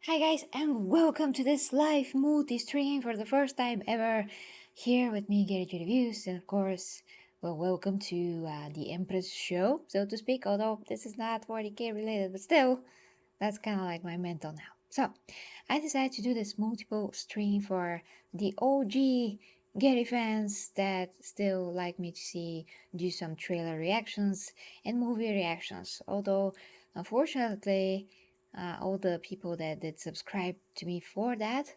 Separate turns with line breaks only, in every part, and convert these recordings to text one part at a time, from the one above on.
Hi guys, and welcome to this live multi stream for the first time ever here with me, Gary G Reviews, and of course, welcome to the Empress show, so to speak. Although this is not 40k related, but still, that's kind of like my mental now. So, I decided to do this multiple stream for the OG Gary fans that still like me to do some trailer reactions and movie reactions. Although, unfortunately, all the people that did subscribe to me for that,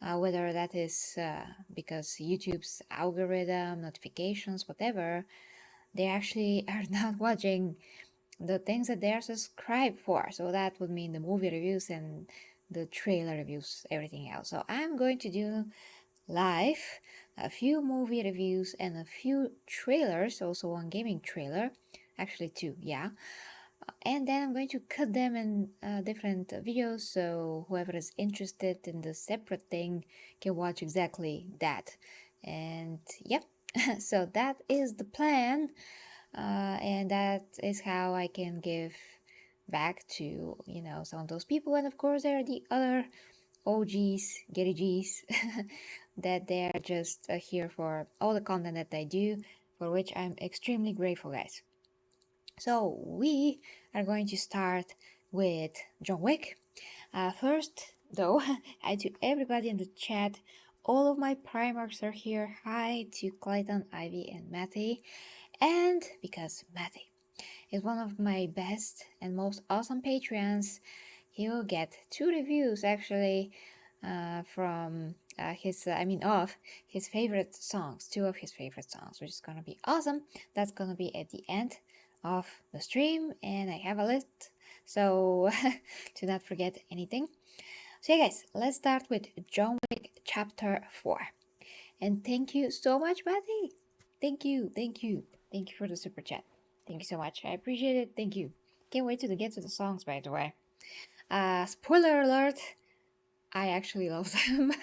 whether that is because YouTube's algorithm, notifications, whatever, they actually are not watching the things that they're subscribed for. So that would mean the movie reviews and the trailer reviews, everything else. So I'm going to do live a few movie reviews and a few trailers, also one gaming trailer, actually two, yeah. And then I'm going to cut them in different videos, so whoever is interested in the separate thing can watch exactly that. And yep, so that is the plan, and that is how I can give back to some of those people. And of course, there are the other OGs, Getty G's, that they're just here for all the content that I do, for which I'm extremely grateful, guys. So we are going to start with John Wick. First, though, hi to everybody in the chat. All of my Primarchs are here. Hi to Clayton, Ivy, and Matty. And because Matty is one of my best and most awesome Patreons, he will get two reviews actually from of his favorite songs, two of his favorite songs, which is gonna be awesome. That's gonna be at the end of the stream, and I have a list, so to not forget anything. So yeah, guys, let's start with John Wick Chapter 4. And thank you so much, Matty. Thank you, thank you, thank you for the super chat. Thank you so much. I appreciate it. Thank you. Can't wait to get to the songs, by the way. Spoiler alert, I actually love them.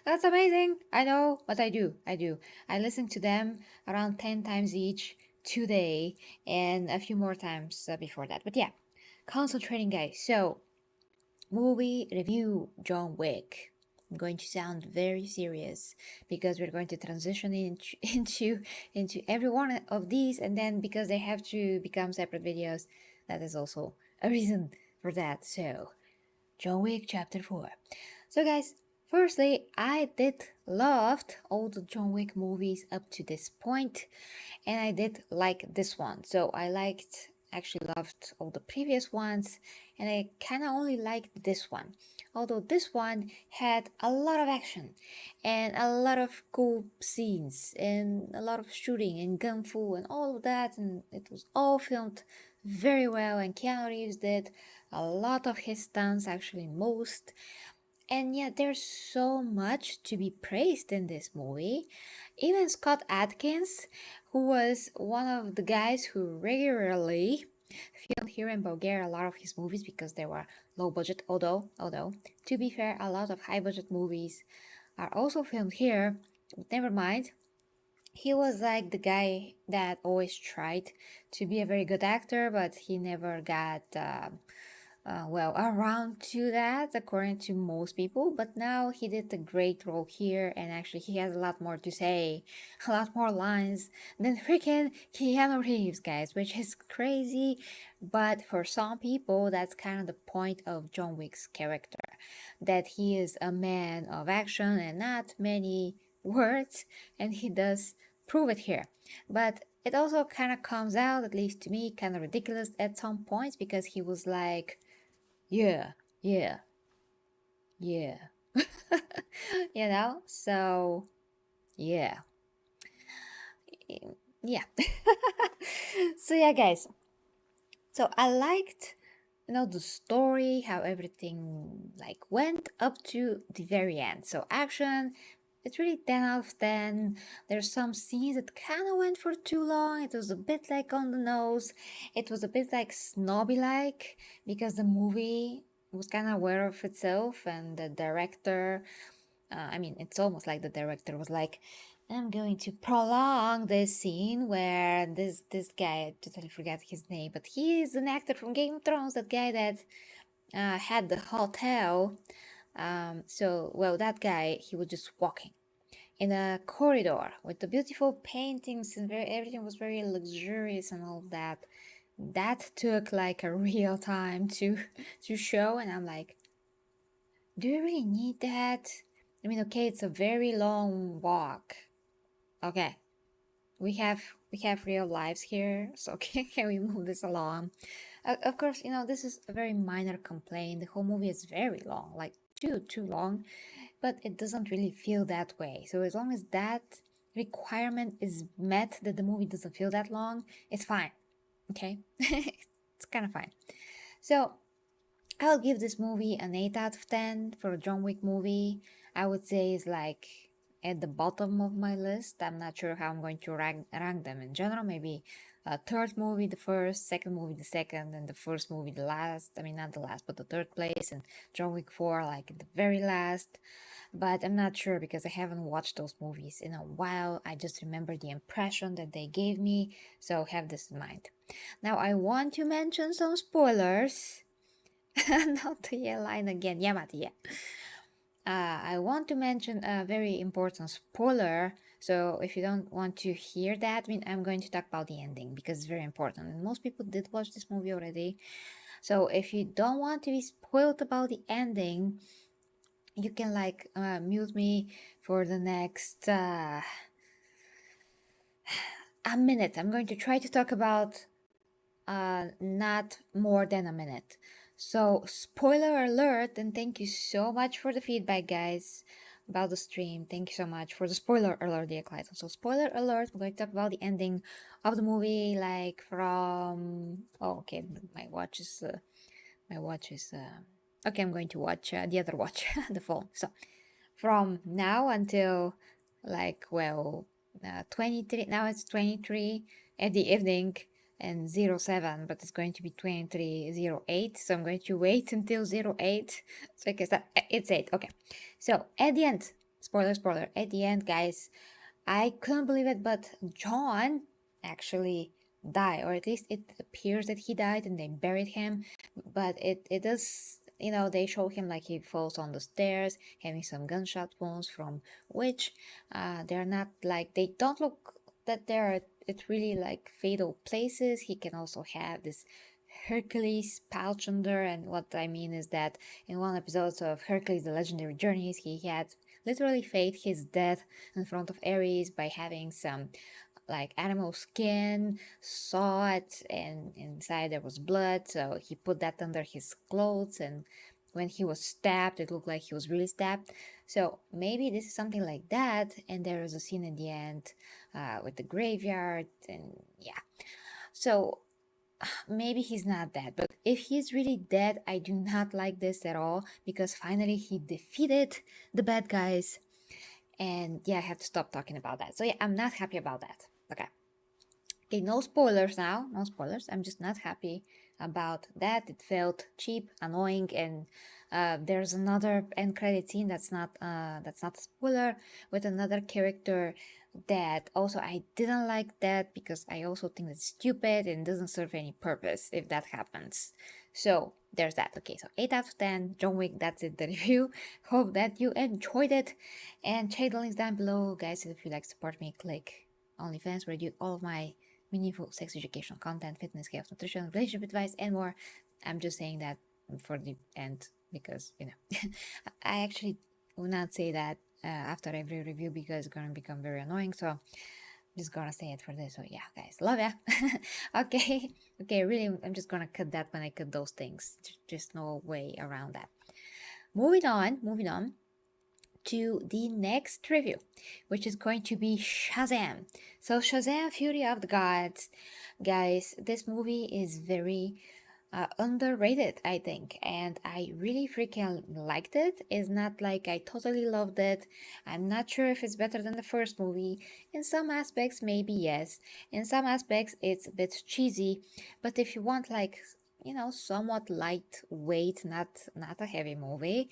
That's amazing. I know, but I do. I listen to them around 10 times each today and a few more times before that. But yeah, concentrating, guys. So, movie review John Wick. I'm going to sound very serious because we're going to transition into every one of these, and then because they have to become separate videos, that is also a reason for that. So, John Wick Chapter 4. So guys, firstly, I did loved all the John Wick movies up to this point, and I did like this one. So I actually loved all the previous ones, and I kind of only liked this one. Although this one had a lot of action and a lot of cool scenes and a lot of shooting and gun fu and all of that, and it was all filmed very well, and Keanu Reeves did a lot of his stunts, actually most. And yet there's so much to be praised in this movie. Even Scott Adkins, who was one of the guys who regularly filmed here in Bulgaria a lot of his movies because they were low budget, although to be fair, a lot of high budget movies are also filmed here. But never mind. He was like the guy that always tried to be a very good actor, but he never got around to that, according to most people. But now he did a great role here, and actually, he has a lot more to say, a lot more lines than freaking Keanu Reeves, guys, which is crazy. But for some people, that's kind of the point of John Wick's character, that he is a man of action and not many words, and he does prove it here. But it also kind of comes out, at least to me, kind of ridiculous at some points because he was like, yeah, yeah, yeah. So yeah. Yeah. So yeah, guys. So I liked the story, how everything like went up to the very end. So action, it's really 10 out of 10. There's some scenes that kind of went for too long. It was a bit like on the nose. It was a bit like snobby like because the movie was kind of aware of itself, and the director, it's almost like the director was like, I'm going to prolong this scene where this guy, I totally forget his name, but he is an actor from Game of Thrones, that guy that had the hotel. So, well, that guy, he was just walking in a corridor with the beautiful paintings and everything was very luxurious and all of that. That took like a real time to to show, and I'm like, do you really need that? I mean, okay, it's a very long walk. Okay, we have real lives here, so can we move this along? Of course, this is a very minor complaint. The whole movie is very long, like too long, but it doesn't really feel that way. So as long as that requirement is met, that the movie doesn't feel that long, it's fine. Okay, it's kind of fine. So I'll give this movie an 8 out of 10 for a John Wick movie. I would say it's like at the bottom of my list. I'm not sure how I'm going to rank them in general. Maybe a third movie the first, second movie the second, and the first movie the last. I mean, not the last, but the third place, and John Wick 4 like the very last. But I'm not sure because I haven't watched those movies in a while. I just remember the impression that they gave me, so have this in mind. Now, I want to mention some spoilers. Not the yeah line again. Yamati, yeah. I want to mention a very important spoiler. So if you don't want to hear that, I mean, I'm going to talk about the ending because it's very important. And most people did watch this movie already. So if you don't want to be spoiled about the ending, you can like mute me for the next a minute. I'm going to try to talk about not more than a minute. So, spoiler alert, and thank you so much for the feedback, guys, about the stream. Thank you so much for the spoiler alert, the Accolades. So, spoiler alert, we're going to talk about the ending of the movie, like from. Oh, okay, my watch is. Okay, I'm going to watch the other watch, the phone. So, from now until like 23, now it's 23 at the evening and 07, but it's going to be 23:08, so I'm going to wait until 08, so I guess that it's 8. Okay, so at the end, spoiler, at the end, guys, I couldn't believe it, but John actually died, or at least it appears that he died and they buried him, but it does, they show him like he falls on the stairs having some gunshot wounds from which they're not like, they don't look that they're it's really like fatal places. He can also have this Hercules pouch under, and what I mean is that in one episode of Hercules the Legendary Journeys, he had literally faked his death in front of Ares by having some like animal skin, saw it, and inside there was blood, so he put that under his clothes, and when he was stabbed, it looked like he was really stabbed. So maybe this is something like that, and there is a scene in the end with the graveyard, and yeah. So maybe he's not dead, but if he's really dead, I do not like this at all because finally he defeated the bad guys, and yeah, I have to stop talking about that. So yeah, I'm not happy about that. Okay, no spoilers now, no spoilers. I'm just not happy about that. It felt cheap, annoying, and there's another end credit scene that's not a spoiler, with another character that also I didn't like that because I also think it's stupid and doesn't serve any purpose if that happens. So there's that. Okay, so 8 out of 10, John Wick, that's it, the review. Hope that you enjoyed it, and check the links down below, guys. If you like to support me, click OnlyFans, where I do all of my meaningful sex educational content, fitness, health, nutrition, relationship advice, and more. I'm just saying that for the end because, I actually will not say that after every review because it's gonna become very annoying. So I'm just gonna say it for this. So yeah, guys, love ya. Okay, okay, really, I'm just gonna cut that when I cut those things. Just no way around that. Moving on to the next review, which is going to be Shazam. So, Shazam Fury of the Gods. Guys, this movie is very underrated, I think, and I really freaking liked it. It's not like I totally loved it. I'm not sure if it's better than the first movie. In some aspects, maybe yes. In some aspects, it's a bit cheesy, but if you want like, somewhat lightweight, not a heavy movie,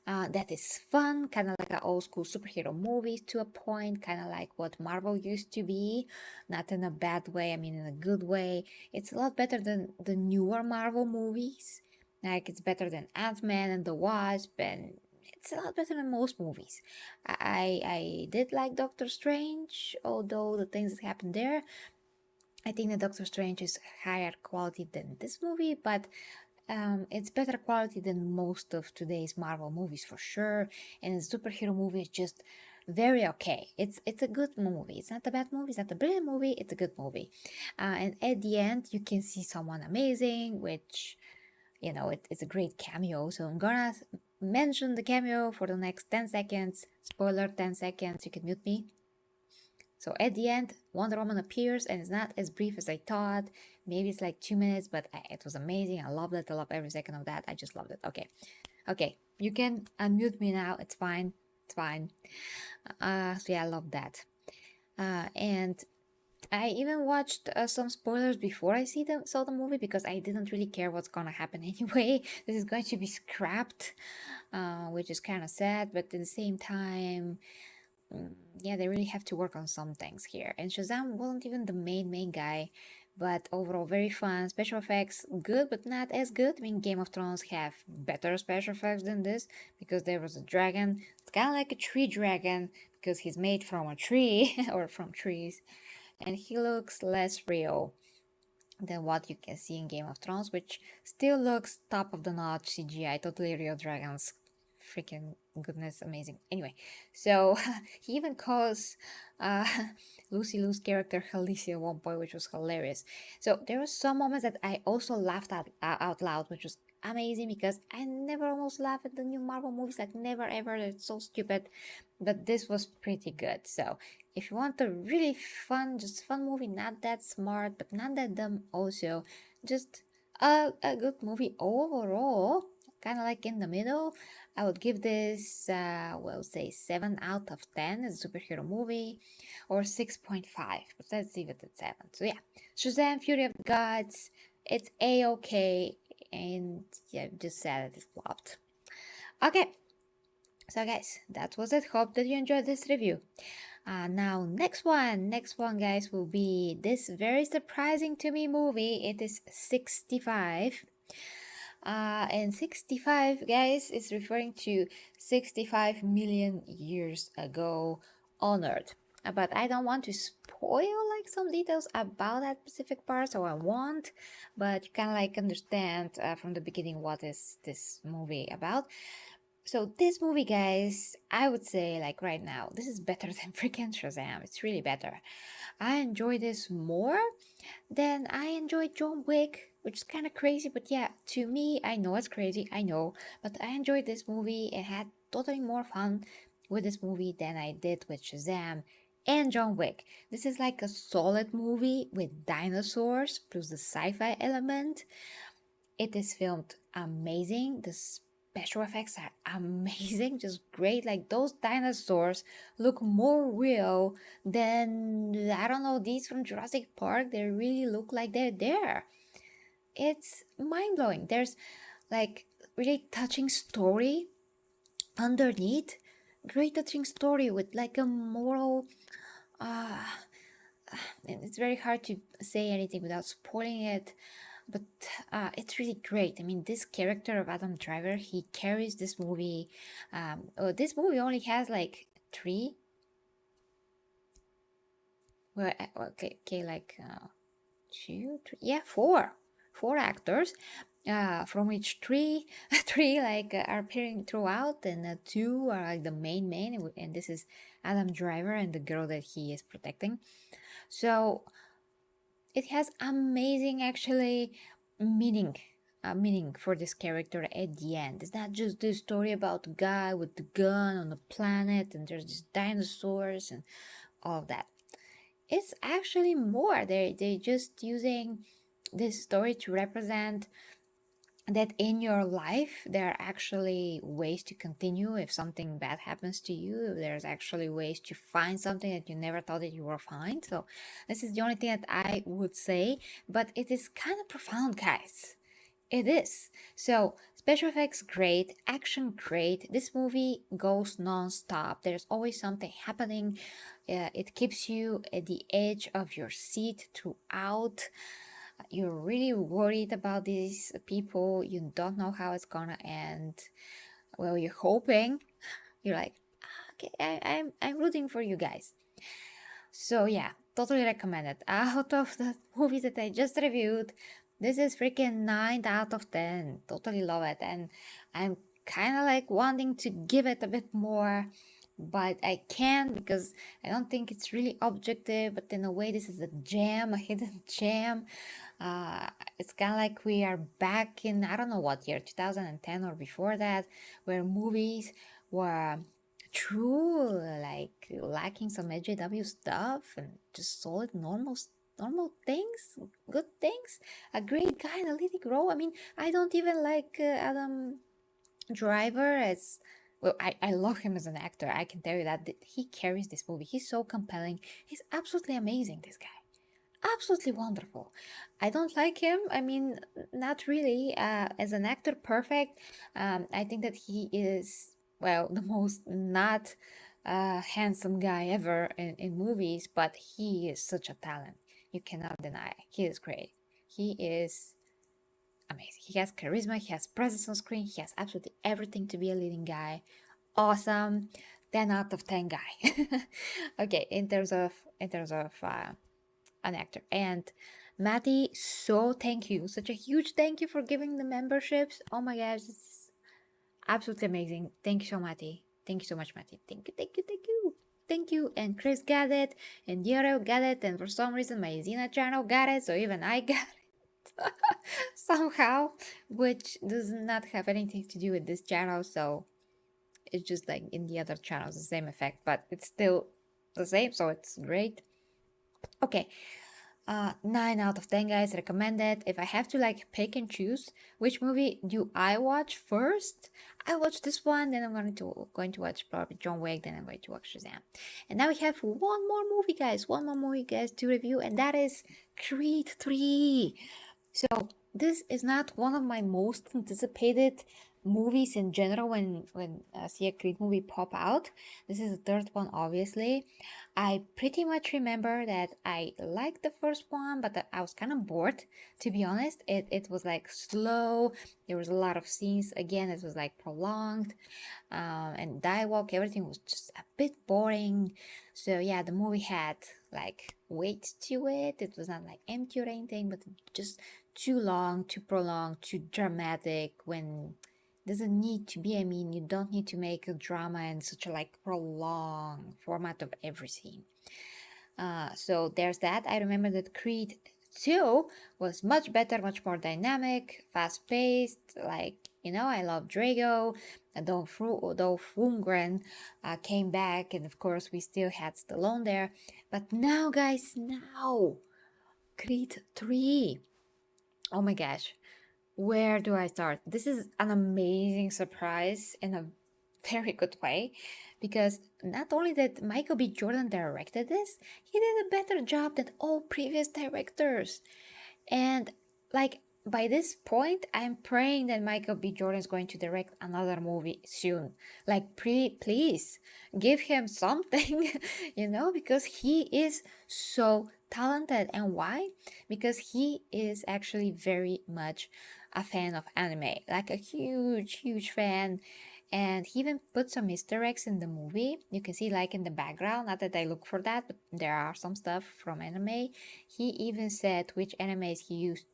that is fun, kind of like an old school superhero movie to a point, kind of like what Marvel used to be, not in a bad way, I mean in a good way. It's a lot better than the newer Marvel movies. Like it's better than Ant-Man and the Wasp, and it's a lot better than most movies. I did like Doctor Strange, although the things that happened there, I think that Doctor Strange is higher quality than this movie, but it's better quality than most of today's Marvel movies for sure. And the superhero movie is just very okay. It's a good movie. It's not a bad movie. It's not a brilliant movie. It's a good movie. And at the end, you can see someone amazing, which it's a great cameo. So I'm gonna mention the cameo for the next 10 seconds. Spoiler: 10 seconds. You can mute me. So at the end, Wonder Woman appears and it's not as brief as I thought. Maybe it's like 2 minutes, but it was amazing. I loved it. I love every second of that. I just loved it. Okay. You can unmute me now. It's fine. It's fine. So yeah, I love that. And I even watched some spoilers before I saw the movie because I didn't really care what's gonna happen anyway. This is going to be scrapped, which is kind of sad, but at the same time, yeah, they really have to work on some things here. And Shazam wasn't even the main guy, but overall very fun. Special effects good, but not as good. I mean, Game of Thrones have better special effects than this because there was a dragon. It's kind of like a tree dragon because he's made from a tree or from trees, and he looks less real than what you can see in Game of Thrones, which still looks top of the notch CGI, totally real dragons. Freaking goodness, amazing. Anyway, so he even calls uh, Lucy Liu's character Khaleesi at one point, which was hilarious. So there were some moments that I also laughed out loud, which was amazing because I never almost laugh at the new Marvel movies, like never ever. It's so stupid, but this was pretty good. So if you want a really fun, just fun movie, not that smart, but not that dumb also, just a good movie overall, kind of like in the middle, I would give this, say 7 out of 10 as a superhero movie, or 6.5, but let's leave it at 7. So yeah, Shazam! Fury of the Gods, it's a-okay, and yeah, just sad that it flopped. Okay, so guys, that was it. Hope that you enjoyed this review. Now, next one, guys, will be this very surprising to me movie. It is 65. And 65, guys, is referring to 65 million years ago on Earth. But I don't want to spoil like some details about that specific part, so I won't. But you kind of like understand from the beginning what is this movie about. So this movie, guys, I would say like right now, this is better than freaking Shazam. It's really better. I enjoy this more than I enjoyed John Wick, which is kind of crazy, but yeah, to me, I know it's crazy, I know, but I enjoyed this movie and had totally more fun with this movie than I did with Shazam and John Wick. This is like a solid movie with dinosaurs plus the sci-fi element. It is filmed amazing. The special effects are amazing, just great. Like those dinosaurs look more real than, I don't know, these from Jurassic Park. They really look like they're there. It's mind blowing. There's like really touching story underneath. Great touching story with like a moral. Uh, and it's very hard to say anything without spoiling it, but it's really great. I mean, this character of Adam Driver, he carries this movie. This movie only has like three. Well, okay, like two, three, yeah, four actors, from which three, three like are appearing throughout, and two are like the main, and this is Adam Driver and the girl that he is protecting. So it has amazing actually meaning meaning for this character at the end. It's not just this story about the guy with the gun on the planet and there's these dinosaurs and all of that. It's actually more. They just using this story to represent that in your life there are actually ways to continue if something bad happens to you. There's actually ways to find something that you never thought that you were find. So this is the only thing that I would say, but it is kind of profound, guys. It is. So special effects great, action great. This movie goes non-stop. There's always something happening. It keeps you at the edge of your seat throughout. You're really worried about these people. You don't know how it's gonna end. Well, you're hoping. You're like, okay, I'm rooting for you guys. So yeah, totally recommend it. Out of the movies that I just reviewed, this is freaking 9 out of 10. Totally love it. And I'm kind of like wanting to give it a bit more, but I can't because I don't think it's really objective. But in a way, this is a gem, a hidden gem. Uh, it's kind of like we are back in, I don't know what year, 2010 or before that, where movies were true, like lacking some AJW stuff and just solid normal things, good things. A great guy in a leading role. I mean, I don't even like Adam Driver as well. I love him as an actor. I can tell you that he carries this movie. He's so compelling. He's absolutely amazing. This guy, absolutely wonderful. I don't like him. I mean, not really. As an actor, perfect. I think that he is, well, the most not handsome guy ever in movies, but he is such a talent. You cannot deny. He is great. He is amazing. He has charisma. He has presence on screen. He has absolutely everything to be a leading guy. Awesome. 10 out of 10 guy. Okay, in terms of an actor. And Matty, so thank you. Such a huge thank you for giving the memberships. Oh my gosh, it's absolutely amazing. Thank you so, Matty. Thank you so much, Matty. Thank you, thank you, thank you. Thank you. And Chris got it, and Dioro got it, and for some reason my Zena channel got it, so even I got it somehow, which does not have anything to do with this channel, so it's just like in the other channels, the same effect, but it's still the same, so it's great. Okay, 9 out of 10 guys, recommended. If I have to like pick and choose which movie do I watch first, I watch this one, then I'm going to watch probably John Wick, then I'm going to watch Shazam. And now we have one more movie, guys, to review, and that is Creed 3. So this is not one of my most anticipated movies in general when I see a Creed movie pop out. This is the third one, obviously. I pretty much remember that I liked the first one, but that I was kind of bored, to be honest. It was like slow. There was a lot of scenes. Again, it was like prolonged, and dialogue. Everything was just a bit boring. So yeah, the movie had like weight to it. It was not like empty or anything, but just too long, too prolonged, too dramatic when doesn't need to be. I mean, you don't need to make a drama in such a like prolonged format of every scene. So there's that. I remember that Creed 2 was much better, much more dynamic, fast paced. Like, I love Drago. Dolph Lundgren came back, and of course, we still had Stallone there. But now, guys, Creed 3. Oh my gosh, where do I start? This is an amazing surprise in a very good way, because not only did Michael B. Jordan directed this, he did a better job than all previous directors. And like by this point, I'm praying that Michael B. Jordan is going to direct another movie soon. Like, please give him something, because he is so talented. And why? Because he is actually very much a fan of anime, like a huge fan. And he even put some Easter eggs in the movie. You can see like in the background, not that I look for that, but there are some stuff from anime. He even said which animes he used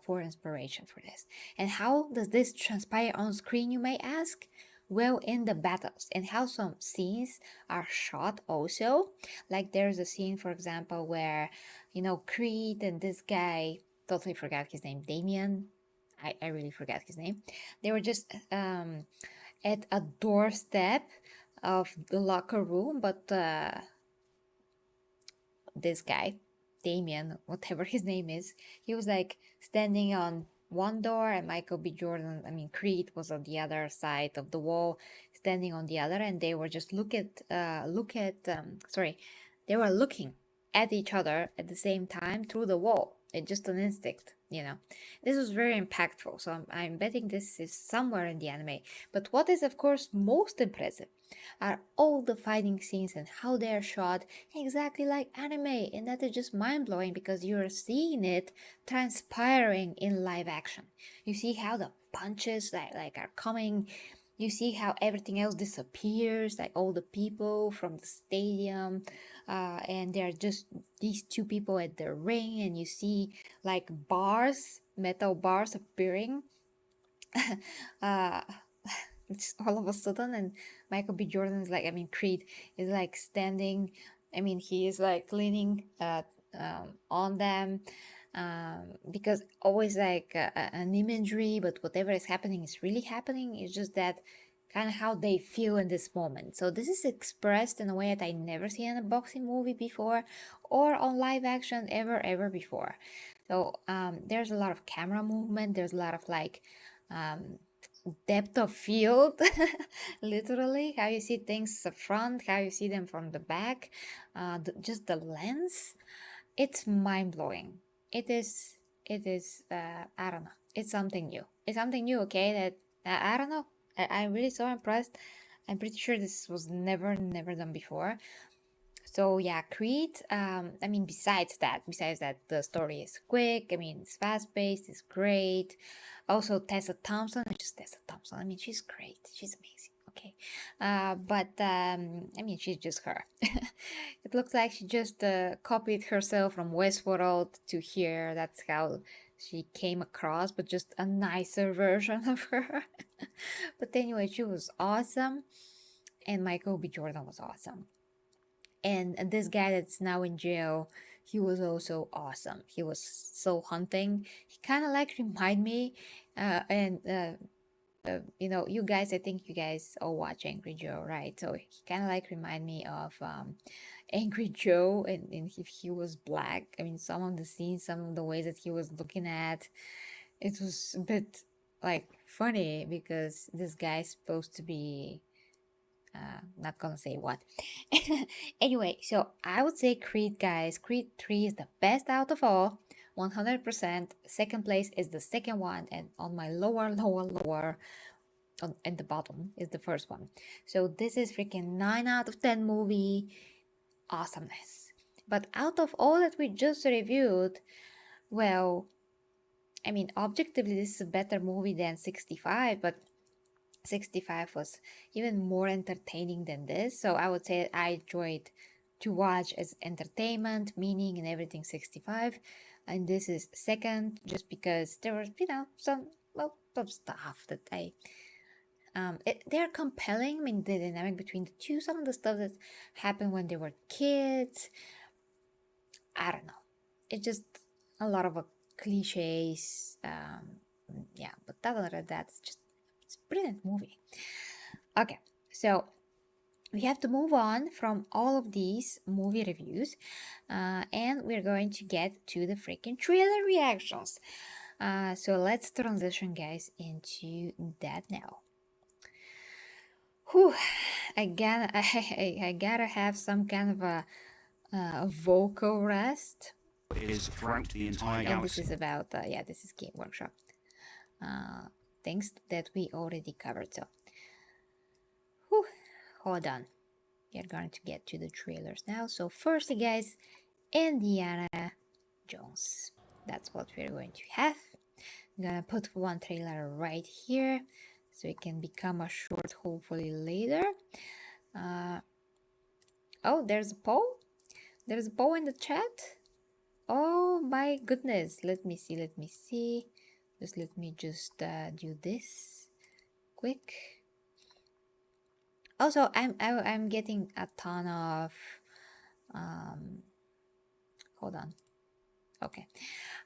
for inspiration for this. And how does this transpire on screen, you may ask? Well, in the battles, and how some scenes are shot also. Like there's a scene, for example, where, Creed and this guy, totally forgot his name, Damien. I really forgot his name. They were just at a doorstep of the locker room, but this guy, Damien, whatever his name is, he was like standing on one door, and Michael B. Jordan, Creed was on the other side of the wall, standing on the other, and they were just they were looking at each other at the same time through the wall. It's just an instinct, you know. This was very impactful, so I'm betting this is somewhere in the anime. But what is, of course, most impressive are all the fighting scenes and how they are shot exactly like anime, and that is just mind-blowing because you're seeing it transpiring in live action. You see how the punches like are coming. You see how everything else disappears, like all the people from the stadium, and they're just these two people at the ring, and you see like bars, metal bars appearing. uh, it's all of a sudden, and Michael B. Jordan is like, I mean, Creed is like standing. I mean, he is like leaning on them, because always like an imagery, but whatever is happening is really happening. It's just that kind of how they feel in this moment. So this is expressed in a way that I never seen in a boxing movie before, or on live action ever before. So there's a lot of camera movement. There's a lot of like depth of field, literally how you see things the front, how you see them from the back, just the lens. It's mind-blowing. It is I don't know, it's something new. It's something new, okay, that I don't know, I'm really so impressed. I'm pretty sure this was never done before. So yeah, Creed. I mean, besides that, the story is quick. I mean, it's fast paced. It's great. Also, Tessa Thompson, just Tessa Thompson. I mean, she's great. She's amazing. Okay, but I mean, she's just her. It looks like she just copied herself from Westworld to here. That's how she came across, but just a nicer version of her. But anyway, she was awesome, and Michael B. Jordan was awesome. And this guy that's now in jail, he was also awesome. He was so hunting. He kind of like remind me, and you know, you guys, I think you guys all watch Angry Joe, right? So he kind of like remind me of Angry Joe, and if he was black. I mean, some of the scenes, some of the ways that he was looking at, it was a bit like funny because this guy's supposed to be not gonna say what. Anyway, so I would say Creed, guys. Creed 3 is the best out of all, 100%. Second place is the second one, and on my lower, at the bottom is the first one. So this is freaking 9 out of 10 movie awesomeness. But out of all that we just reviewed, well, I mean, objectively, this is a better movie than 65, but 65 was even more entertaining than this. So I would say I enjoyed to watch as entertainment, meaning and everything 65. And this is second just because there was, you know, some stuff that they're compelling. I mean, the dynamic between the two, some of the stuff that happened when they were kids. I don't know. It's just a lot of cliches. Yeah, but other than that, it's a brilliant movie. Okay, so we have to move on from all of these movie reviews, and we're going to get to the freaking trailer reactions. So let's transition, guys, into that now. Whew, I gotta have some kind of a vocal rest.
Is throughout the entire galaxy.
And this is about, yeah, this is Game Workshop. Things that we already covered, so whew, hold on. We are going to get to the trailers now. So first, guys, Indiana Jones. That's what we're going to have. I'm gonna put one trailer right here so it can become a short hopefully later. Oh, there's a poll. There's a poll in the chat. Oh my goodness. Let me see. Just let me do this quick. Also, I'm getting a ton of hold on. Okay,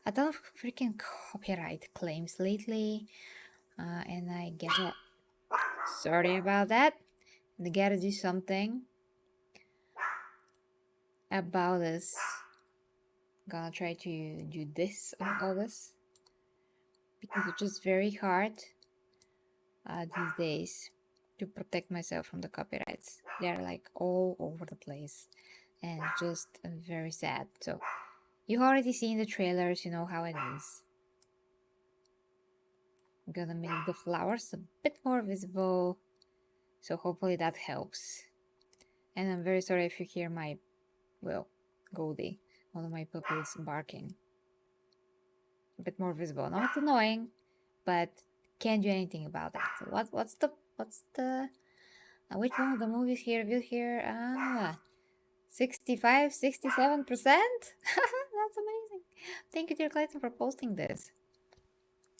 a ton of freaking copyright claims lately, and I gotta sorry about that. And I gotta do something about this. Gonna try to do this on all this because it's just very hard these days to protect myself from the copyrights. They're like all over the place and just very sad. So You already seen the trailers, you know how it is. I'm gonna make the flowers a bit more visible, so hopefully that helps. And I'm very sorry if you hear my, well, Goldie, one of my puppies barking. A bit more visible. Not annoying, but can't do anything about that. So what's the which one of the movies here reviewed here? 65, 67%? That's amazing. Thank you, dear Clayton, for posting this.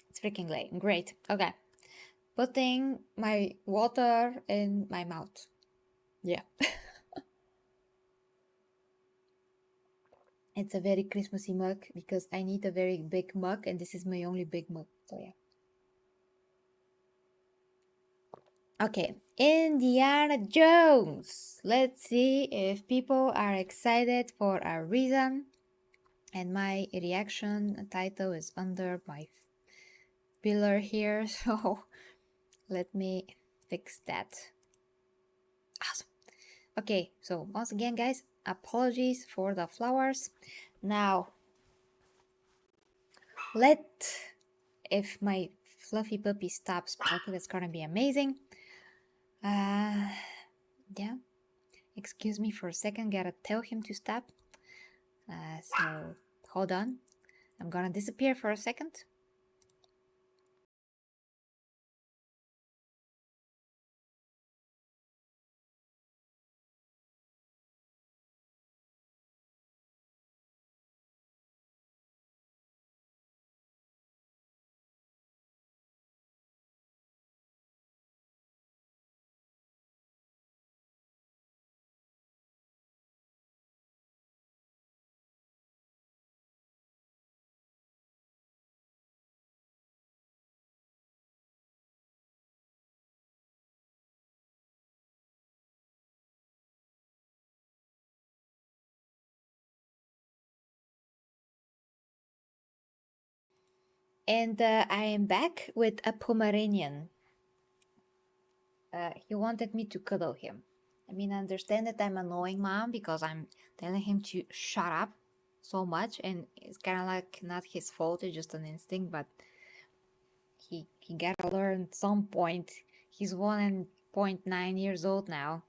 It's freaking late. Great. Okay. Putting my water in my mouth. Yeah. It's a very Christmassy mug because I need a very big mug and this is my only big mug. So yeah. Okay, Indiana Jones. Let's see if people are excited for a reason. And my reaction title is under my pillar here, so let me fix that. Awesome. Okay, so once again, guys, apologies for the flowers. Now, if my fluffy puppy stops barking, that's gonna be amazing. Yeah, excuse me for a second, gotta tell him to stop. So hold on, I'm gonna disappear for a second. And I am back with a Pomeranian. He wanted me to cuddle him. I mean, I understand that I'm annoying mom because I'm telling him to shut up so much, and it's kind of like not his fault, it's just an instinct, but he gotta learn at some point. He's 1.9 years old now,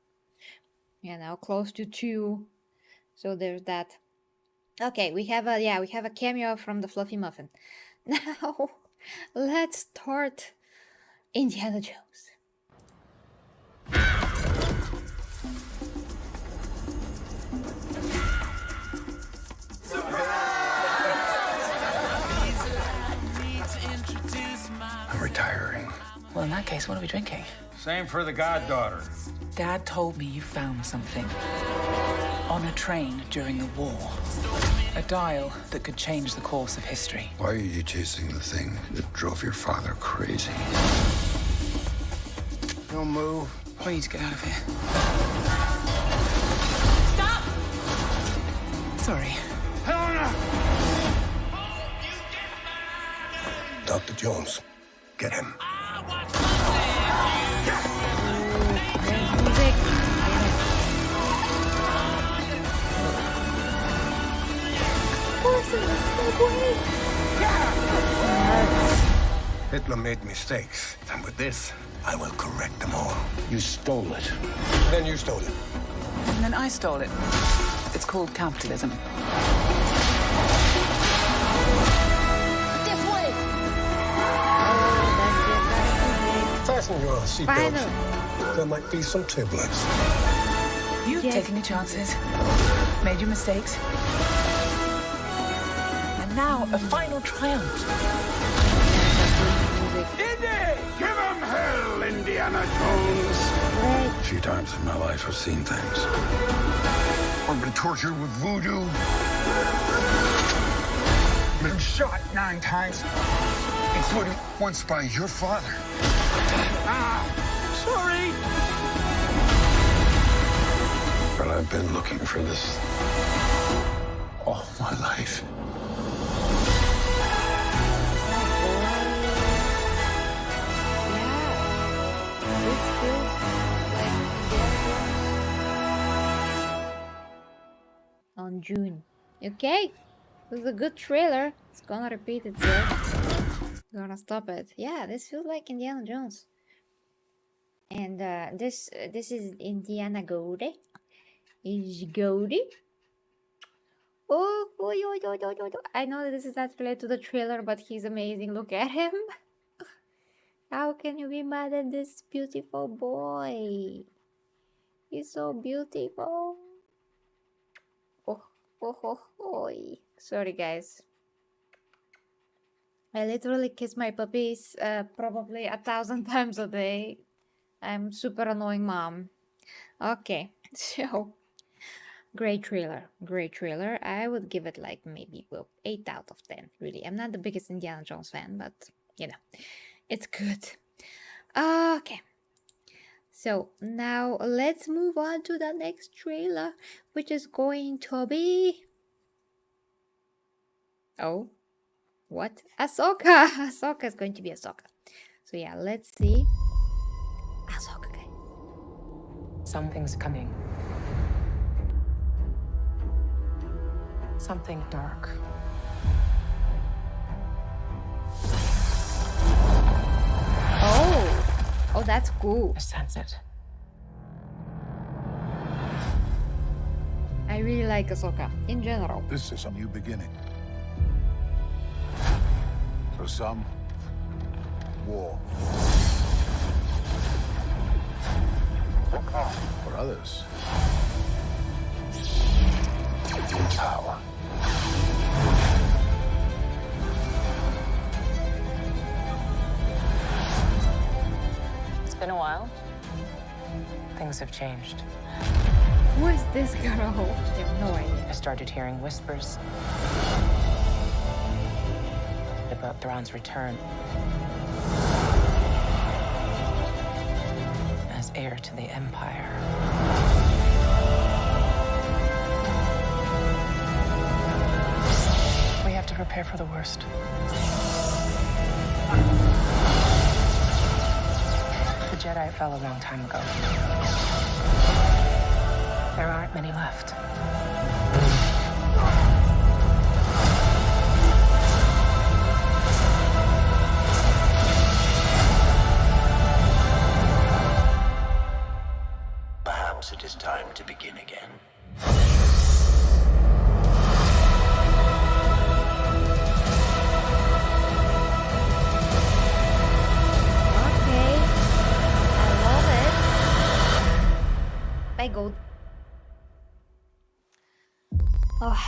you know, close to 2, so there's that. Okay, we have a cameo from the Fluffy Muffin. Now, let's start Indiana Jones.
I'm retiring.
Well, in that case, what are we drinking?
Same for the goddaughter.
Dad told me you found something on a train during the war. A dial that could change the course of history.
Why are you chasing the thing that drove your father crazy?
Don't move.
We need to get out of here.
Stop!
Sorry.
Helena!
Dr. Jones, get him. Hitler made mistakes, and with this, I will correct them all.
You stole it.
Then you stole it.
And then I stole it. It's called capitalism.
This way!
Fasten your seatbelts. There might be some turbulence.
You've taken your chances, made your mistakes. And now, a final triumph.
Indy! Give him hell, Indiana Jones!
A few times in my life, I've seen things.
I've been tortured with voodoo. Been shot 9 times, including once by your father. Sorry!
But I've been looking for this all my life.
On June. Okay, was a good trailer. It's gonna repeat itself. Gonna stop it. Yeah, this feels like Indiana Jones. And this is Indiana Goldie. Is Goldie? Oh, I know that this is not related to the trailer, but he's amazing. Look at him. How can you be mad at this beautiful boy? He's so beautiful. Oh. Sorry, guys. I literally kiss my puppies probably 1,000 times a day. I'm super annoying mom. Okay, so great trailer. I would give it like maybe 8 out of 10. Really, I'm not the biggest Indiana Jones fan, but you know, it's good. Okay. So now let's move on to the next trailer, which is going to be... Oh, what? Ahsoka! Ahsoka is going to be Ahsoka. So yeah, let's see. Ahsoka, guys.
Something's coming. Something dark.
Oh, that's cool.
I sense it.
I really like Ahsoka in general.
This is a new beginning. For some, war. For others, power.
It's been a while. Things have changed.
Who is this girl? I have no idea.
I started hearing whispers about Thrawn's return as heir to the Empire. We have to prepare for the worst. The Jedi fell a long time ago. There aren't many left.
Perhaps it is time to begin again.
Okay. I love it. Bye, gold. Oh.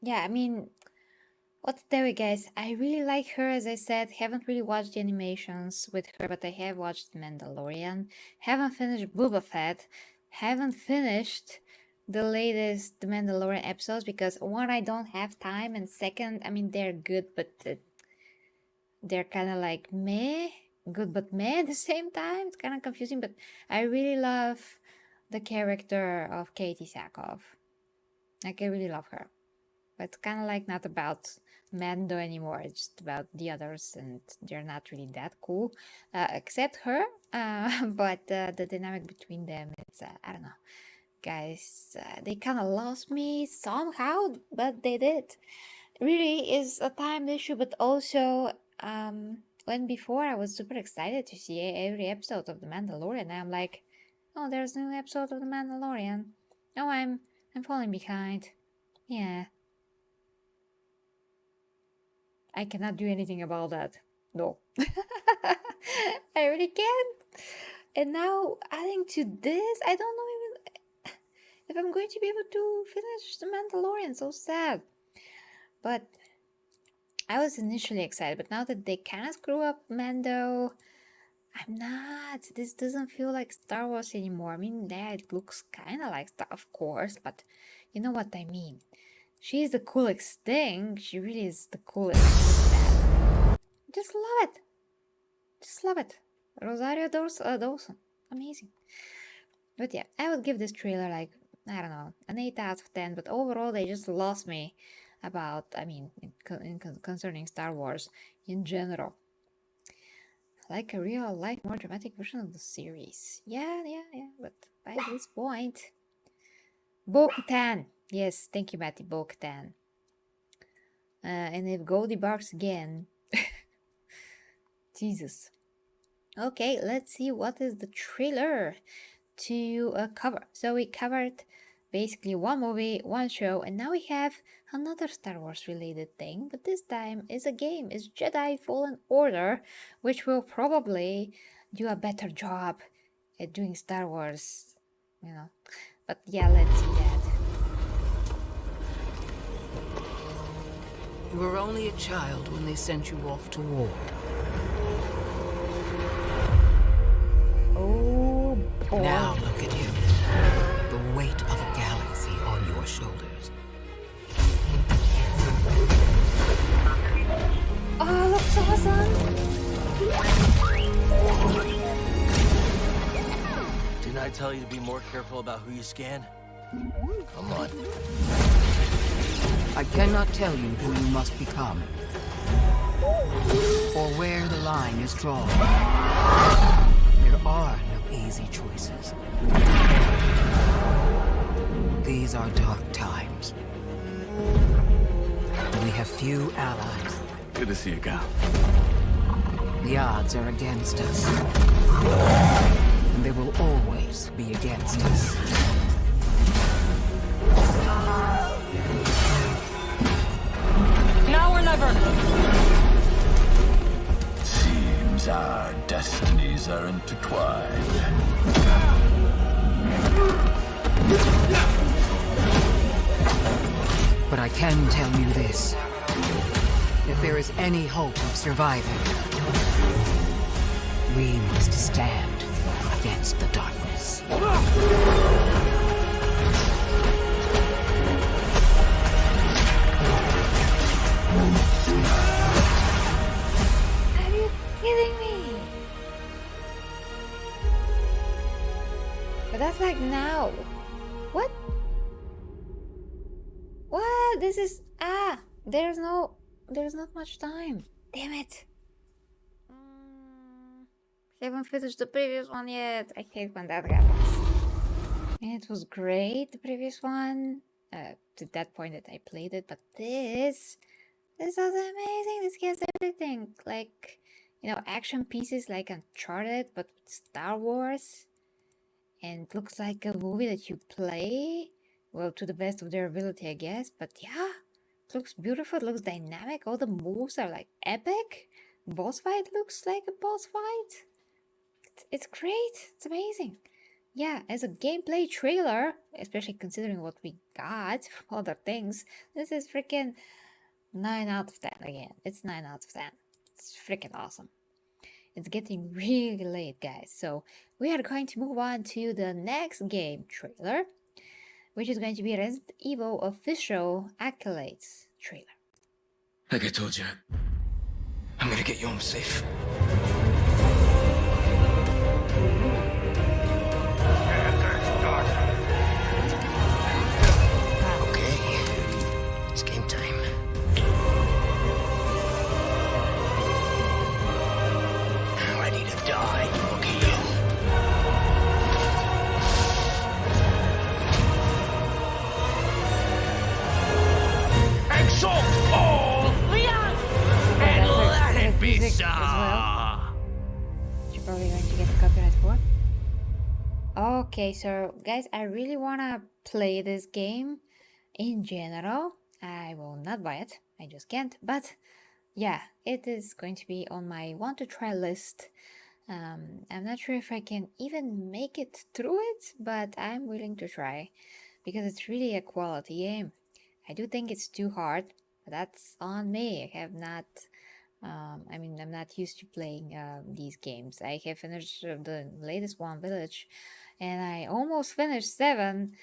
Yeah, I mean, what to tell you guys? I really like her, as I said. Haven't really watched the animations with her, but I have watched Mandalorian. Haven't finished Boba Fett. Haven't finished the latest The Mandalorian episodes because one, I don't have time, and second, I mean, they're good, but they're kind of like meh, good but meh at the same time. It's kind of confusing, but I really love the character of Katie Sackhoff. Like, I really love her. But it's kind of like not about Mando anymore. It's just about the others, and they're not really that cool, except her. But the dynamic between them, it's I don't know, guys. They kind of lost me somehow, but they did. Really is a time issue, but also when before I was super excited to see every episode of The Mandalorian. Now I'm like, oh, there's a new episode of The Mandalorian. Oh, I'm falling behind. Yeah. I cannot do anything about that. No. I really can't. And now, adding to this, I don't know even if I'm going to be able to finish The Mandalorian. So sad. But I was initially excited, but now that they kind of screw up Mando, I'm not. This doesn't feel like Star Wars anymore. I mean, yeah, it looks kind of like Star, of course, but you know what I mean. She's the coolest thing. She really is the coolest. Just love it. Just love it. Rosario Dawson. Amazing. But yeah, I would give this trailer like, I don't know, an 8 out of 10. But overall, they just lost me about, I mean, concerning Star Wars in general. Like a real life, more dramatic version of the series. Yeah. But by this point, Bo-Katan. Yes, thank you, Matty Bo-Katan. And if Goldie barks again... Jesus. Okay, let's see what is the trailer to cover. So we covered basically one movie, one show, and now we have another Star Wars related thing, but this time is a game. It's Jedi Fallen Order, which will probably do a better job at doing Star Wars, you know. But yeah, let's see that.
You were only a child when they sent you off to war.
Oh boy.
Now look at you. The weight of a galaxy on your shoulders.
Oh, looks awesome.
Didn't I tell you to be more careful about who you scan? Come on.
I cannot tell you who you must become, or where the line is drawn. There are no easy choices. These are dark times. We have few allies.
Good to see you, Gal.
The odds are against us. And they will always be against us.
Now or never!
Seems our destinies are intertwined.
But I can tell you this. If there is any hope of surviving, we must stand against the darkness.
Are you kidding me? But that's like now. What? What? This is... there's not much time. Damn it. Haven't finished the previous one yet. I hate when that happens. It was great, the previous one. To that point that I played it, but this was amazing. This has everything. Like, you know, action pieces like Uncharted, but with Star Wars. And it looks like a movie that you play. Well, to the best of their ability, I guess. But yeah, it looks beautiful. It looks dynamic. All the moves are like epic. Boss fight looks like a boss fight. It's great. It's amazing. Yeah, as a gameplay trailer, especially considering what we got from other things, this is freaking 9 out of 10 again. It's 9 out of 10. It's freaking awesome. It's getting really late, guys. So we are going to move on to the next game trailer, which is going to be Resident Evil official Accolades trailer.
Like I told you, I'm gonna get you home safe.
Okay, it's game time. Ready to die, Loki. Exalt all Leon and let it be so.
You're probably going to get the copyright for. Okay, so guys, I really wanna play this game in general. I will not buy it. I just can't. But yeah, it is going to be on my want to try list. I'm not sure if I can even make it through it, but I'm willing to try because it's really a quality game. I do think it's too hard, but that's on me. I have not, I'm not used to playing these games. I have finished the latest one, Village, and I almost finished 7,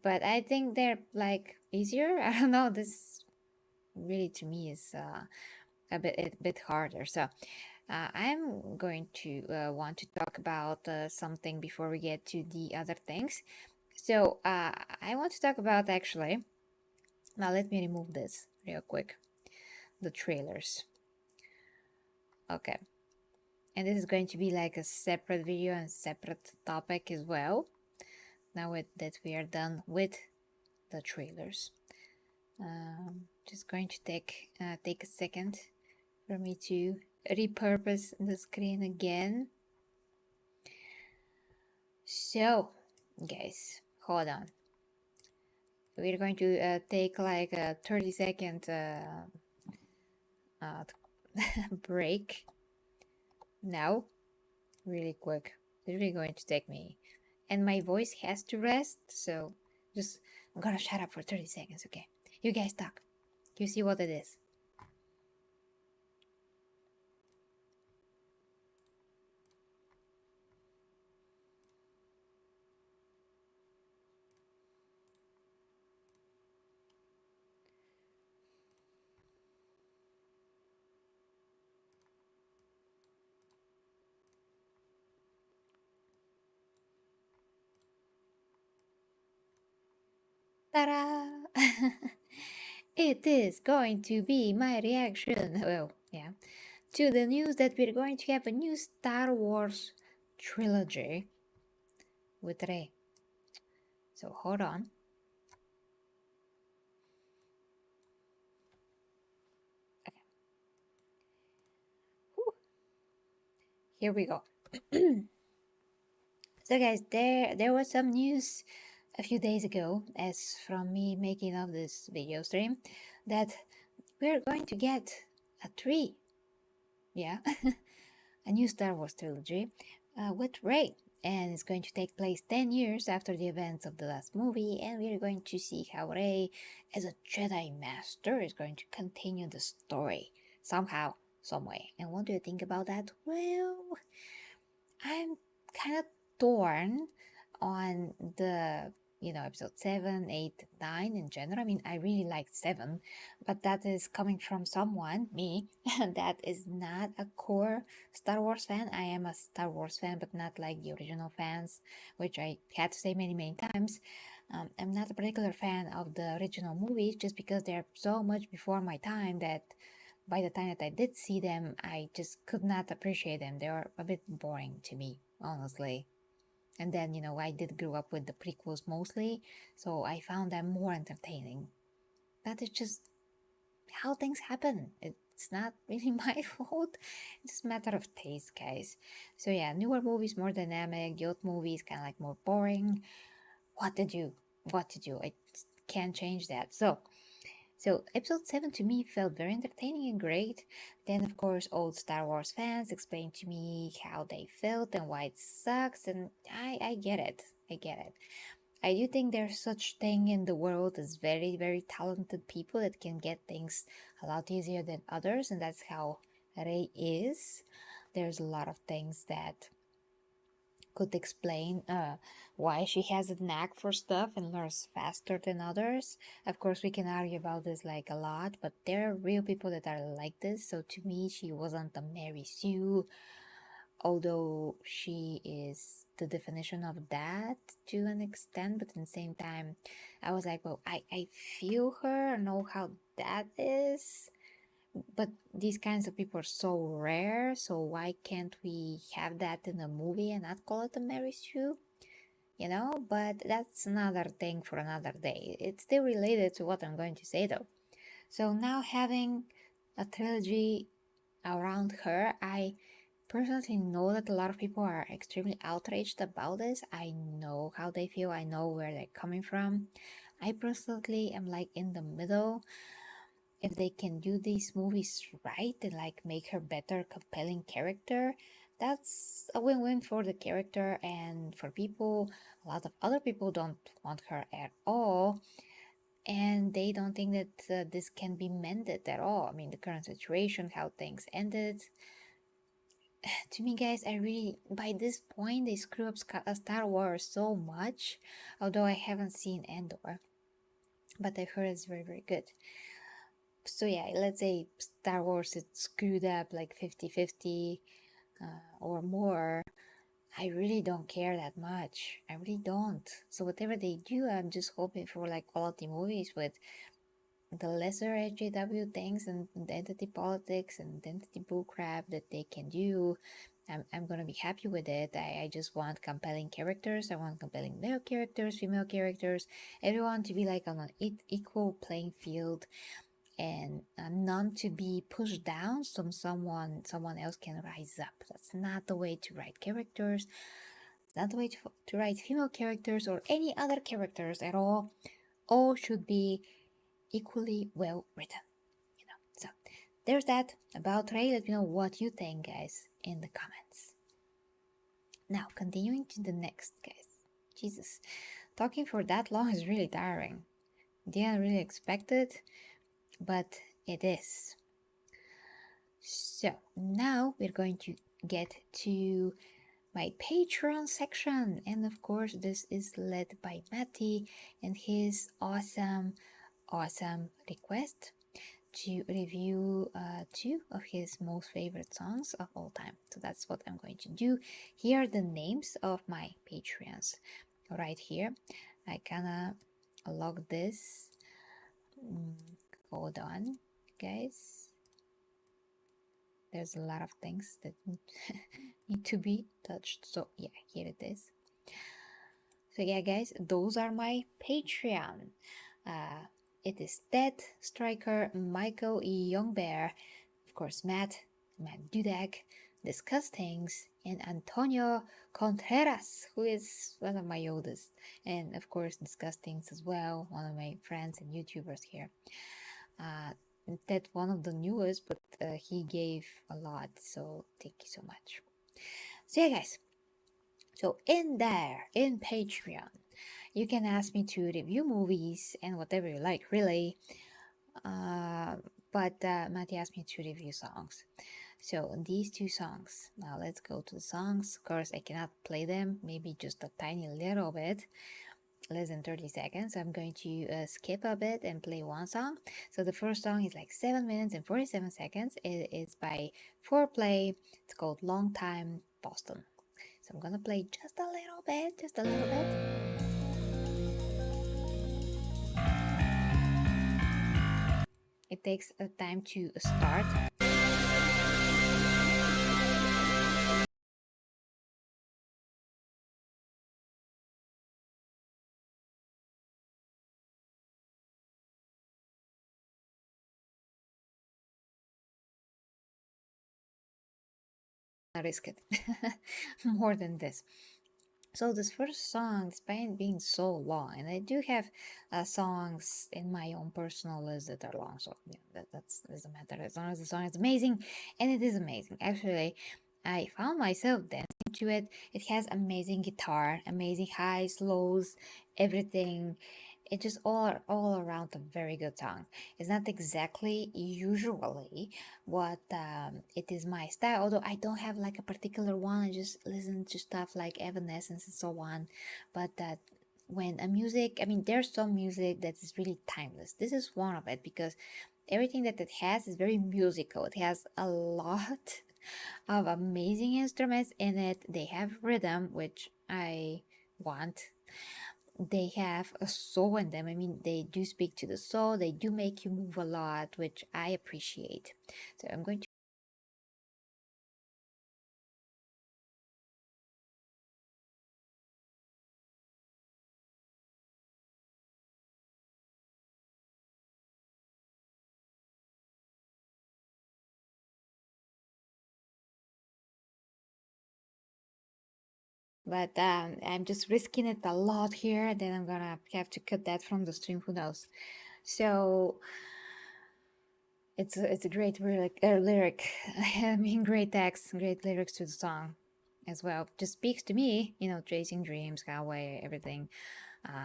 but I think they're like easier. I don't know. This really to me is a bit harder. So I'm going to want to talk about something before we get to the other things. So I want to talk about actually. Now let me remove this real quick. The trailers. Okay. And this is going to be like a separate video and separate topic as well. Now that we are done with the trailers. Just going to take a second for me to repurpose the screen again. So, guys, hold on. We're going to take like a 30-second break now, really quick. It's really going to take me, and my voice has to rest, so just I'm gonna shut up for 30 seconds, okay? You guys talk. You see what it is. Ta-da! It is going to be my reaction, well, yeah, to the news that we're going to have a new Star Wars trilogy with Rey. So hold on. Okay. Whew. Here we go. So guys, there was some news a few days ago, as from me making of this video stream, that we're going to get a tree. Yeah, a new Star Wars trilogy with Rey, and it's going to take place 10 years after the events of the last movie, and we're going to see how Rey, as a Jedi Master, is going to continue the story somehow, some way. And what do you think about that? Well, I'm kind of torn on the episode 7, 8, 9 in general. I mean, I really liked 7, but that is coming from someone, me, that is not a core Star Wars fan. I am a Star Wars fan, but not like the original fans, which I had to say many times. I'm not a particular fan of the original movies, just because they're so much before my time that by the time that I did see them, I just could not appreciate them. They were a bit boring to me, honestly. And then, I did grow up with the prequels mostly, so I found them more entertaining. That is just how things happen. It's not really my fault. It's just a matter of taste, guys. So yeah, newer movies more dynamic, the old movies kind of like more boring. What to do? I can't change that. So episode 7 to me felt very entertaining and great. Then of course old Star Wars fans explained to me how they felt and why it sucks, and I get it. I do think there's such thing in the world as very talented people that can get things a lot easier than others, and that's how Rey is. There's a lot of things that could explain why she has a knack for stuff and learns faster than others. Of course, we can argue about this like a lot, but there are real people that are like this. So to me, she wasn't a Mary Sue, although she is the definition of that to an extent. But at the same time, I was like, well, I feel her, I know how that is. But these kinds of people are so rare, so why can't we have that in a movie and not call it a Mary Sue? But that's another thing for another day. It's still related to what I'm going to say though. So now having a trilogy around her, I personally know that a lot of people are extremely outraged about this. I know how they feel, I know where they're coming from. I personally am like in the middle. If they can do these movies right and like make her better, compelling character, that's a win-win for the character and for people. A lot of other people don't want her at all, and they don't think that this can be mended at all. I mean, the current situation, how things ended. To me, guys, I really, by this point, they screw up Star Wars so much, although I haven't seen Andor, but I've heard it's very good. So yeah, let's say Star Wars is screwed up like 50-50 or more. I really don't care that much. I really don't. So whatever they do, I'm just hoping for like quality movies with the lesser SJW things and identity politics and identity bullcrap that they can do, I'm gonna be happy with it. I just want compelling characters. I want compelling male characters, female characters, everyone to be like on an equal playing field, and none to be pushed down so someone else can rise up. That's not the way to write characters. It's not the way to write female characters or any other characters at all. All should be equally well written, you know. So there's that about Rey. Let me know what you think, guys, in the comments. Now, continuing to the next, guys. Jesus, talking for that long is really tiring. Didn't really expect it, but it is. So now we're going to get to my Patreon section, and of course this is led by Matty and his awesome request to review two of his most favorite songs of all time. So that's what I'm going to do. Here are the names of my Patreons right here. I kinda log this. Hold on, guys. There's a lot of things that need to be touched. So yeah, here it is. So yeah, guys, those are my Patreon. It is Ted, Striker, Michael E. Youngbear, of course Matt Dudek, Discuss Things, and Antonio Contreras, who is one of my oldest, and of course Discuss Things as well, one of my friends and YouTubers here. Ted, one of the newest, but he gave a lot, so thank you so much. So yeah, guys, so in Patreon, you can ask me to review movies and whatever you like, really. But Matty asked me to review songs. So these two songs. Now let's go to the songs. Of course, I cannot play them. Maybe just a tiny little bit, less than 30 seconds. I'm going to skip a bit and play one song. So the first song is like 7 minutes and 47 seconds. It is by Foreplay. It's called Longtime Boston. So I'm gonna play just a little bit, It takes a time to start. I risk it more than this. So this first song, despite being so long, and I do have songs in my own personal list that are long, so yeah, that doesn't matter as long as the song is amazing, and it is amazing. Actually, I found myself dancing to it. It has amazing guitar, amazing highs, lows, everything. It's just all around a very good song. It's not exactly usually what it is my style, although I don't have like a particular one. I just listen to stuff like Evanescence and so on. But that when a music, I mean, there's some music that is really timeless. This is one of it because everything that it has is very musical. It has a lot of amazing instruments in it. They have rhythm, which I want. They have a soul in them. I mean, they do speak to the soul. They do make you move a lot, which I appreciate. So I'm going to but I'm just risking it a lot here. Then I'm gonna have to cut that from the stream. Who knows? So it's a great lyric. I mean, great text, great lyrics to the song as well. Just speaks to me, you know, chasing dreams, cowboy, everything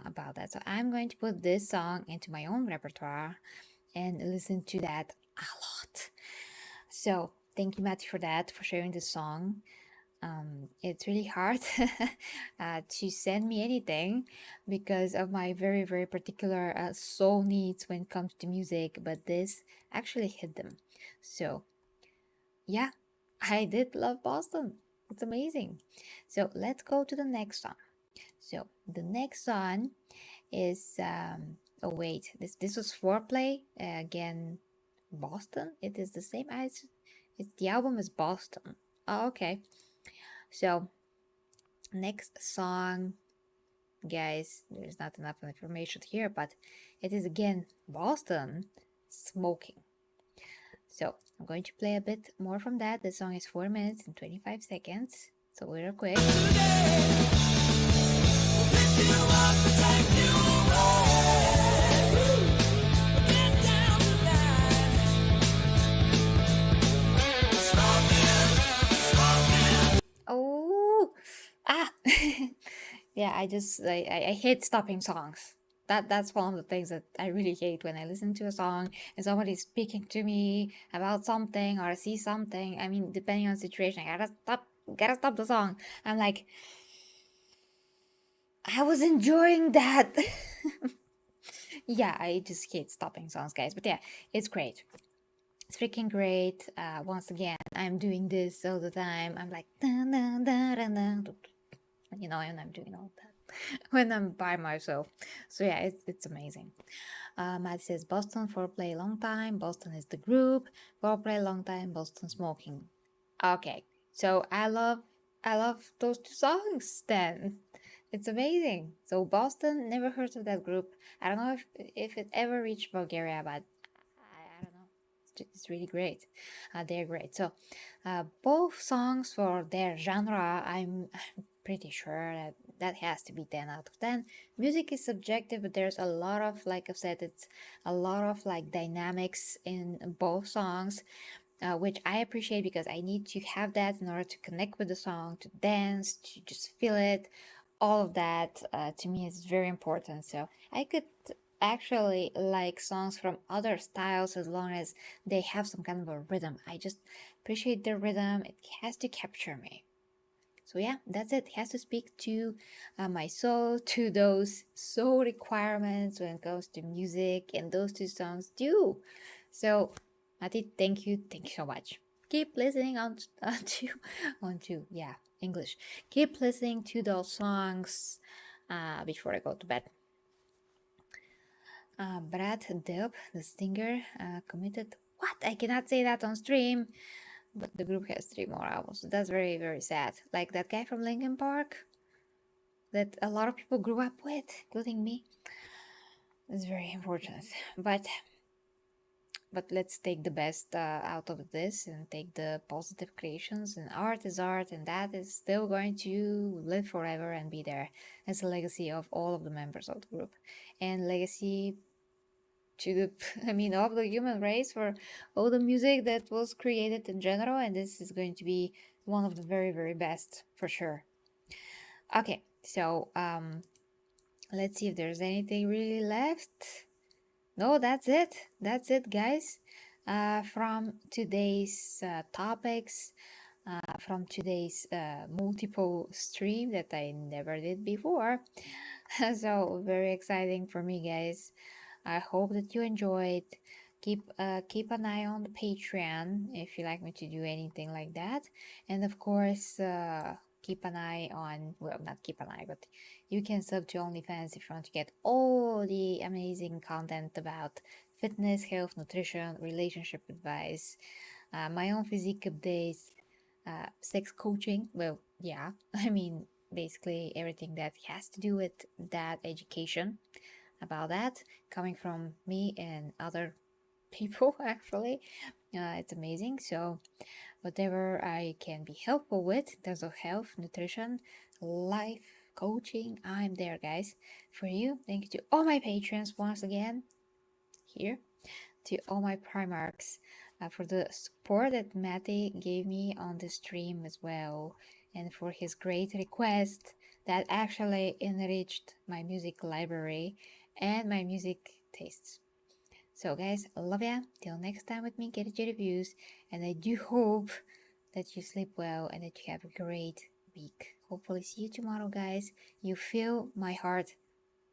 about that. So I'm going to put this song into my own repertoire and listen to that a lot. So thank you, Matty, for that, for sharing the song. It's really hard to send me anything because of my very, very particular soul needs when it comes to music, but this actually hit them. So, yeah, I did love Boston. It's amazing. So, let's go to the next song. So, the next song is, oh, wait, this was Foreplay. Again, Boston. It is the same as, the album is Boston. Oh, okay. So next song, guys, there's not enough information here, but it is again Boston, Smokin. So I'm going to play a bit more from that. The song is 4 minutes and 25 seconds, so real quick. Oh, ah, yeah. I hate stopping songs. That's one of the things that I really hate when I listen to a song and somebody's speaking to me about something or I see something. I mean, depending on the situation, I gotta stop the song. I'm like, I was enjoying that. Yeah, I just hate stopping songs, guys. But yeah, it's great. It's freaking great. Once again, I'm doing this all the time. I'm like, dun, dun, dun, dun, dun, you know, and I'm doing all that when I'm by myself. So yeah, it's amazing. Matt says Boston, Foreplay, Longtime. Boston is the group. Foreplay, Longtime, Boston, Smokin. Okay, so I love those two songs. Then it's amazing. So Boston, never heard of that group. I don't know if it ever reached Bulgaria, but I don't know. It's really great. They're great. So both songs for their genre, I'm pretty sure that has to be 10 out of 10. Music is subjective, but there's a lot of, like I've said, it's a lot of like dynamics in both songs, which I appreciate because I need to have that in order to connect with the song, to dance, to just feel it. All of that to me is very important. So I could actually like songs from other styles as long as they have some kind of a rhythm. I just appreciate the rhythm. It has to capture me. So yeah, that's it. It has to speak to my soul, to those soul requirements when it comes to music, and those two songs do. So, Mati, thank you so much. Keep listening onto English. Keep listening to those songs before I go to bed. Brad Delp, the singer, committed. What? I cannot say that on stream. But the group has 3 more albums. That's very, very sad. Like that guy from Linkin Park that a lot of people grew up with, including me. It's very unfortunate. But let's take the best out of this and take the positive creations. And art is art, and that is still going to live forever and be there as a legacy of all of the members of the group. And legacy to the of the human race for all the music that was created in general, and this is going to be one of the very, very best for sure. Okay, so let's see if there's anything really left. No, that's it, guys, from today's topics, from today's multiple stream that I never did before. So very exciting for me, guys. I hope that you enjoyed. Keep an eye on the Patreon if you like me to do anything like that, and of course keep an eye on, well, not keep an eye, but you can sub to OnlyFans if you want to get all the amazing content about fitness, health, nutrition, relationship advice, my own physique updates, sex coaching. Well, yeah, I mean basically everything that has to do with that education about that, coming from me and other people. Actually, it's amazing. So whatever I can be helpful with in terms of health, nutrition, life coaching, I'm there, guys, for you. Thank you to all my patrons once again here, to all my Primarchs, for the support that Matty gave me on the stream as well, and for his great request that actually enriched my music library and my music tastes. So guys, I love ya. Till next time with me, Get It Reviews, and I do hope that you sleep well and that you have a great week. Hopefully see you tomorrow, guys. You fill my heart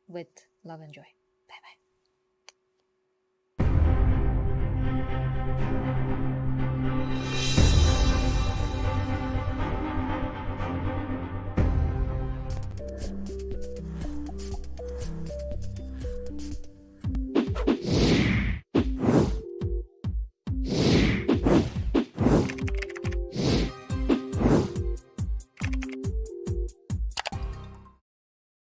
with love and joy.